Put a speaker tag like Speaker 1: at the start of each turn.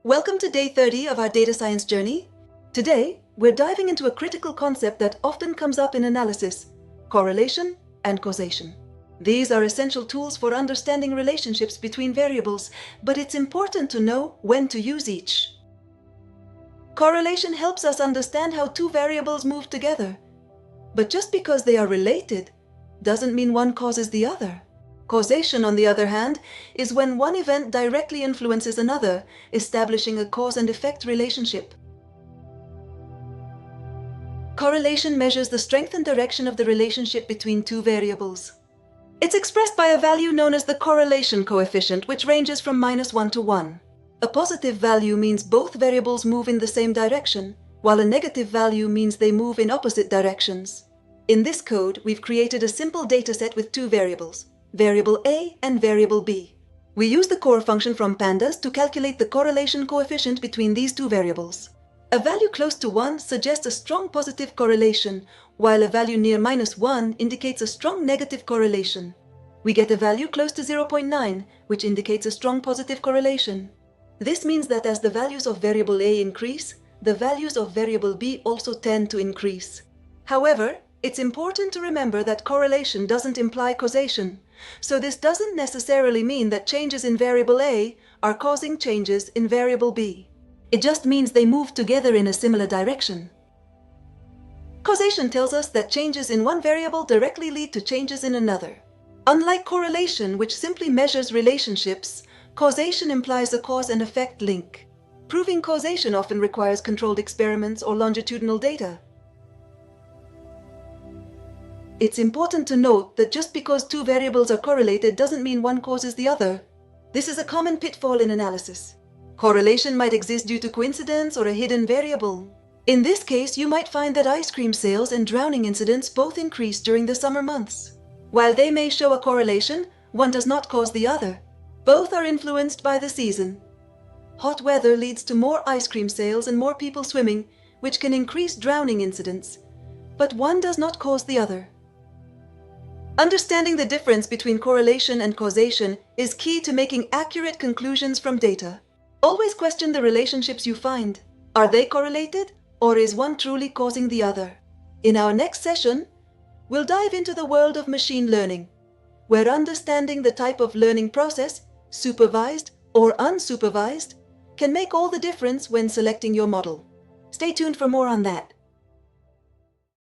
Speaker 1: Welcome to day 30 of our data science journey. Today, we're diving into a critical concept that often comes up in analysis: correlation and causation. These are essential tools for understanding relationships between variables, but it's important to know when to use each. Correlation helps us understand how two variables move together. But just because they are related doesn't mean one causes the other. Causation, on the other hand, is when one event directly influences another, establishing a cause and effect relationship. Correlation measures the strength and direction of the relationship between two variables. It's expressed by a value known as the correlation coefficient, which ranges from -1 to 1. A positive value means both variables move in the same direction, while a negative value means they move in opposite directions. In this code, we've created a simple dataset with two variables, variable A and variable B. We use the core function from pandas to calculate the correlation coefficient between these two variables. A value close to 1 suggests a strong positive correlation, while a value near -1 indicates a strong negative correlation. We get a value close to 0.9, which indicates a strong positive correlation. This means that as the values of variable A increase, the values of variable B also tend to increase. However, it's important to remember that correlation doesn't imply causation, so this doesn't necessarily mean that changes in variable A are causing changes in variable B. It just means they move together in a similar direction. Causation tells us that changes in one variable directly lead to changes in another. Unlike correlation, which simply measures relationships, causation implies a cause and effect link. Proving causation often requires controlled experiments or longitudinal data. It's important to note that just because two variables are correlated doesn't mean one causes the other. This is a common pitfall in analysis. Correlation might exist due to coincidence or a hidden variable. In this case, you might find that ice cream sales and drowning incidents both increase during the summer months. While they may show a correlation, one does not cause the other. Both are influenced by the season. Hot weather leads to more ice cream sales and more people swimming, which can increase drowning incidents. But one does not cause the other. Understanding the difference between correlation and causation is key to making accurate conclusions from data. Always question the relationships you find. Are they correlated, or is one truly causing the other? In our next session, we'll dive into the world of machine learning, where understanding the type of learning process, supervised or unsupervised, can make all the difference when selecting your model. Stay tuned for more on that.